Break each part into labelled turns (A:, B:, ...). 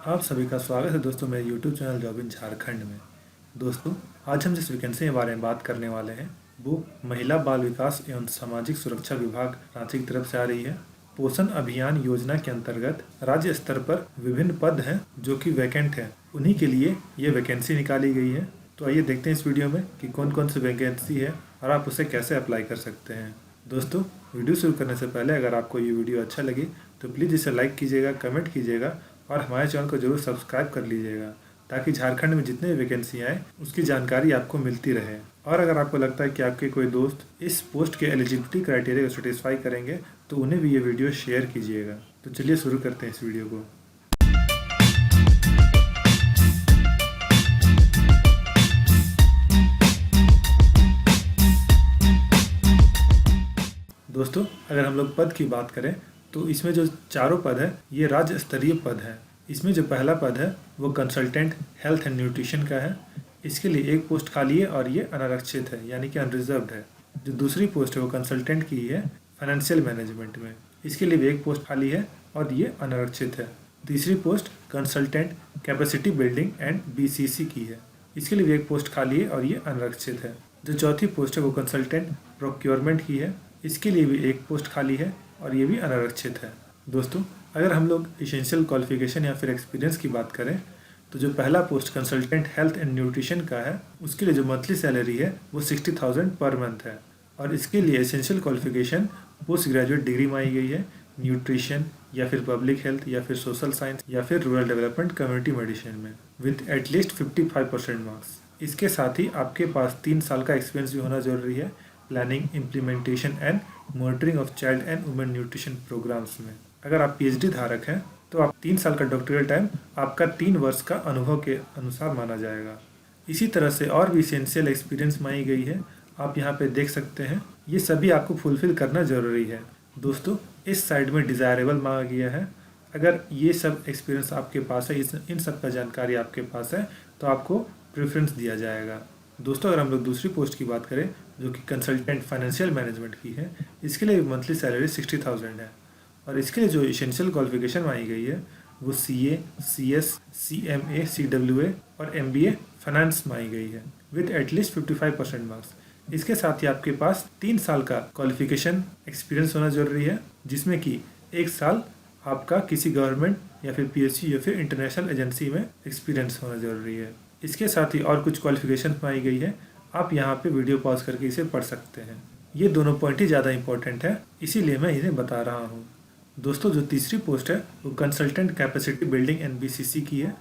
A: आप सभी का स्वागत है दोस्तों मेरे YouTube channel job in Jharkhand में। दोस्तों, आज हम जिस वैकेंसी के बारे में बात करने वाले हैं वो महिला बाल विकास एवं सामाजिक सुरक्षा विभाग रांची की तरफ से आ रही है। पोषण अभियान योजना के अंतर्गत राज्य स्तर पर विभिन्न पद हैं जो कि वैकेंट हैं, उन्हीं के लिए ये वैकेंसी निकाली गई है। तो आइए देखते हैं इस वीडियो में कि कौन कौन सी वैकेंसी है और आप उसे कैसे अप्लाई कर सकते हैं। दोस्तों, वीडियो शुरू करने से पहले अगर आपको ये वीडियो अच्छा लगे तो प्लीज़ इसे लाइक कीजिएगा, कमेंट कीजिएगा और हमारे चैनल को जरूर सब्सक्राइब कर लीजिएगा ताकि झारखंड में जितने भी वैकेंसी आए उसकी जानकारी आपको मिलती रहे। और अगर आपको लगता है कि आपके कोई दोस्त इस पोस्ट के एलिजिबिलिटी क्राइटेरिया को सेटिस्फाई करेंगे तो उन्हें भी ये वीडियो शेयर कीजिएगा। तो चलिए शुरू करते हैं इस वीडियो को। दोस्तों, अगर हम लोग पद की बात करें तो इसमें जो चारों पद है ये राज्य स्तरीय पद है। इसमें जो पहला पद है वो कंसल्टेंट हेल्थ एंड न्यूट्रिशन का है। इसके लिए एक पोस्ट खाली है और ये अनारक्षित है यानी कि अनरिजर्व्ड है। जो दूसरी पोस्ट है वो कंसल्टेंट की है फाइनेंशियल मैनेजमेंट में। इसके लिए भी एक पोस्ट खाली है और ये अनारक्षित है। तीसरी post consultant capacity building and BCC की है। इसके लिए भी एक पोस्ट खाली है और ये अनारक्षित है। जो चौथी पोस्ट है वो कंसल्टेंट प्रोक्योरमेंट की है। इसके लिए भी एक पोस्ट खाली है और ये भी अनारक्षित है। दोस्तों, अगर हम लोग एसेंशियल क्वालिफिकेशन या फिर एक्सपीरियंस की बात करें तो जो पहला post consultant health and nutrition का है उसके लिए जो मंथली सैलरी है वो 60,000 पर मंथ है। और इसके लिए essential qualification post graduate degree मांगी गई है न्यूट्रिशन या फिर पब्लिक हेल्थ या फिर सोशल साइंस या फिर रूरल डेवलपमेंट कम्युनिटी मेडिसिन में विथ एटलीस्ट 55% मार्क्स। इसके साथ ही आपके पास 3 साल का एक्सपीरियंस भी होना जरूरी है planning, implementation and monitoring of child and women nutrition programs में। अगर आप PhD धारक हैं तो आप 3 साल का डॉक्टरल टाइम आपका 3 वर्ष का अनुभव के अनुसार माना जाएगा। इसी तरह से और भी एसेंशियल एक्सपीरियंस मांगी गई है, आप यहाँ पे देख सकते हैं। ये सभी आपको फुलफिल करना जरूरी है। दोस्तों, इस साइड में डिज़ायरेबल मांगा गया है। अगर ये सब एक्सपीरियंस आपके पास है, इन सब का जानकारी आपके पास है तो आपको प्रेफरेंस दिया जाएगा। दोस्तों, अगर हम लोग दूसरी पोस्ट की बात करें जो कि कंसल्टेंट फाइनेंशियल मैनेजमेंट की है, इसके लिए मंथली सैलरी 60,000 है। और इसके लिए जो एसेंशियल क्वालिफिकेशन मांगी गई है वो CA, CS, CMA, CWA और MBA फाइनेंस मांगी गई है विद एटलीस्ट 55% मार्क्स। इसके साथ ही आपके पास 3 साल का क्वालिफिकेशन एक्सपीरियंस होना जरूरी है जिसमें कि 1 साल आपका किसी गवर्नमेंट या फिर PSU या फिर इंटरनेशनल एजेंसी में एक्सपीरियंस होना जरूरी है। इसके साथ ही और कुछ क्वालिफिकेशन मांगी गई है, आप यहाँ पे वीडियो पॉज करके इसे पढ़ सकते हैं। ये दोनों पॉइंट ही ज़्यादा इंपॉर्टेंट है इसीलिए मैं इन्हें बता रहा हूँ। दोस्तों, जो तीसरी पोस्ट है वो consultant capacity building and BCC की है।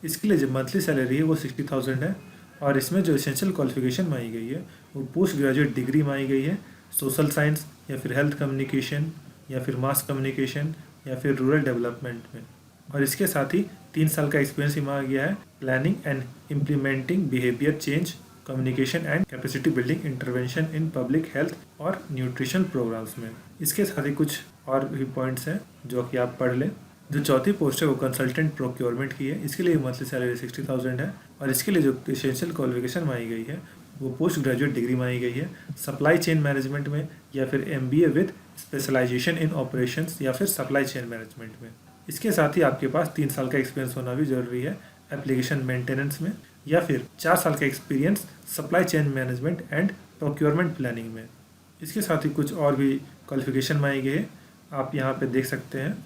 A: इसके लिए जो मंथली सैलरी है वो 60,000 है। और इसमें जो एसेंशियल क्वालिफिकेशन मांगी गई है वो पोस्ट ग्रेजुएट डिग्री मांगी गई है सोशल साइंस या फिर हेल्थ कम्युनिकेशन या फिर मास कम्युनिकेशन या फिर रूरल डेवलपमेंट में। और इसके साथ ही 3 साल का एक्सपीरियंस ही मांगा गया है planning and implementing behaviour change, communication and capacity building intervention in public health और न्यूट्रिशन प्रोग्राम्स में। इसके साथ ही कुछ और भी पॉइंट्स हैं जो कि आप पढ़ लें। जो चौथी पोस्ट है वो कंसल्टेंट प्रोक्योरमेंट की है। इसके लिए मंथली सैलरी 60,000 है। और इसके लिए जो एसेंशियल क्वालिफिकेशन मांगी गई है वो पोस्ट ग्रेजुएट डिग्री मांगी गई है सप्लाई चेन मैनेजमेंट में या फिर MBA with specialisation in operations या फिर सप्लाई चेन मैनेजमेंट में। इसके साथ ही आपके पास 3 साल का एक्सपीरियंस होना भी जरूरी है एप्लीकेशन मेंटेनेंस में या फिर 4 साल का experience supply chain management and procurement planning में। इसके साथ ही कुछ और भी क्वालिफिकेशन मांगी गई है, आप यहाँ पे देख सकते हैं।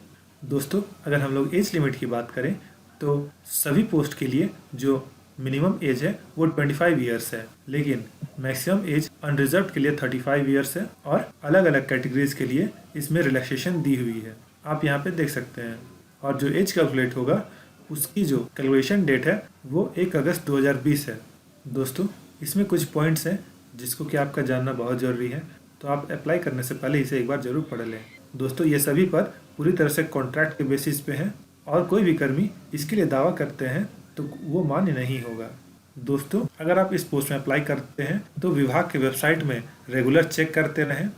A: दोस्तों, अगर हम लोग एज लिमिट की बात करें तो सभी पोस्ट के लिए जो मिनिमम एज है वो 25 ईयर्स है, लेकिन मैक्सिमम एज अनरिजर्व्ड के लिए 35 ईयर्स है और अलग अलग कैटेगरीज के लिए इसमें रिलैक्सेशन दी हुई है, आप यहाँ पे देख सकते हैं। और जो एज कैलकुलेट होगा उसकी जो कैलकुलेशन डेट है वो 1 अगस्त 2020 है। दोस्तों, इसमें कुछ पॉइंट्स हैं जिसको कि आपका जानना बहुत ज़रूरी है, तो आप अप्लाई करने से पहले इसे एक बार ज़रूर पढ़ लें। दोस्तों, ये सभी पद पूरी तरह से कॉन्ट्रैक्ट के बेसिस पे हैं और कोई भी कर्मी इसके लिए दावा करते हैं तो वो मान्य नहीं होगा। दोस्तों, अगर आप इस पोस्ट में अप्लाई करते हैं तो विभाग के वेबसाइट में रेगुलर चेक करते रहें।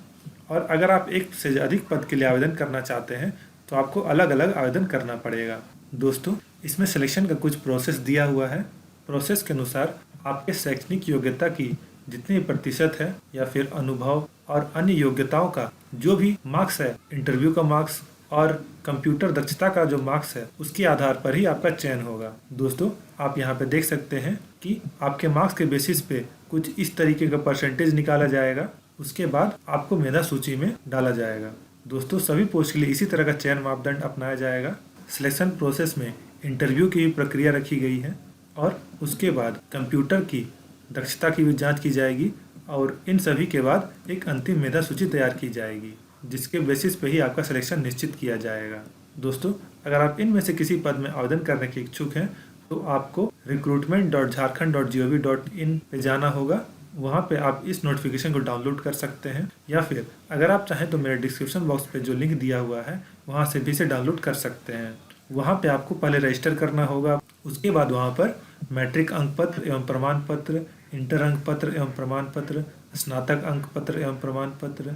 A: और अगर आप एक से अधिक पद के लिए आवेदन करना चाहते हैं तो आपको अलग अलग आवेदन करना पड़ेगा। दोस्तों, इसमें सिलेक्शन का कुछ प्रोसेस दिया हुआ है। प्रोसेस के अनुसार आपके शैक्षणिक योग्यता की जितनी प्रतिशत है या फिर अनुभव और अन्य योग्यताओं का जो भी मार्क्स है, इंटरव्यू का मार्क्स और कंप्यूटर दक्षता का जो मार्क्स है उसके आधार पर ही आपका चयन होगा। दोस्तों, आप यहाँ पे देख सकते हैं कि आपके मार्क्स के बेसिस पे कुछ इस तरीके का परसेंटेज निकाला जाएगा, उसके बाद आपको मेधा सूची में डाला जाएगा। दोस्तों, सभी पोस्ट के लिए इसी तरह का चयन मापदंड अपनाया जाएगा। सिलेक्शन प्रोसेस में इंटरव्यू की भी प्रक्रिया रखी गई है और उसके बाद कंप्यूटर की दक्षता की भी जाँच की जाएगी और इन सभी के बाद एक अंतिम मेधा सूची तैयार की जाएगी, जिसके बेसिस पे ही आपका सिलेक्शन निश्चित किया जाएगा। दोस्तों, अगर आप इनमें से किसी पद में आवेदन करने के इच्छुक हैं तो आपको recruitment.jharkhand.gov.in पे जाना होगा। वहाँ पे आप इस नोटिफिकेशन को डाउनलोड कर सकते हैं, या फिर अगर आप चाहें तो मेरे डिस्क्रिप्शन बॉक्स पे जो लिंक दिया हुआ है वहाँ से भी इसे डाउनलोड कर सकते हैं। वहाँ पे आपको पहले रजिस्टर करना होगा, उसके बाद वहाँ पर मैट्रिक अंक पत्र एवं प्रमाण पत्र, इंटर अंक पत्र एवं प्रमाण पत्र, स्नातक अंक पत्र एवं प्रमाण पत्र,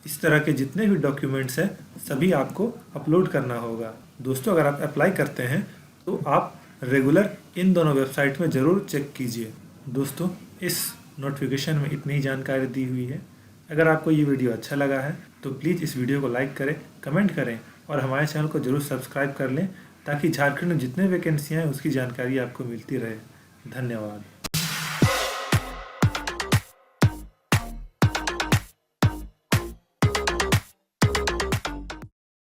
A: इस तरह के जितने भी डॉक्यूमेंट्स हैं सभी आपको अपलोड करना होगा। दोस्तों, अगर आप अप्लाई करते हैं तो आप रेगुलर इन दोनों वेबसाइट में ज़रूर चेक कीजिए। दोस्तों, इस नोटिफिकेशन में इतनी ही जानकारी दी हुई है। अगर आपको ये वीडियो अच्छा लगा है तो प्लीज़ इस वीडियो को लाइक करें, कमेंट करें और हमारे चैनल को ज़रूर सब्सक्राइब कर लें, ताकि झारखंड में जितने वैकेंसियाँ हैं उसकी जानकारी आपको मिलती रहे। धन्यवाद।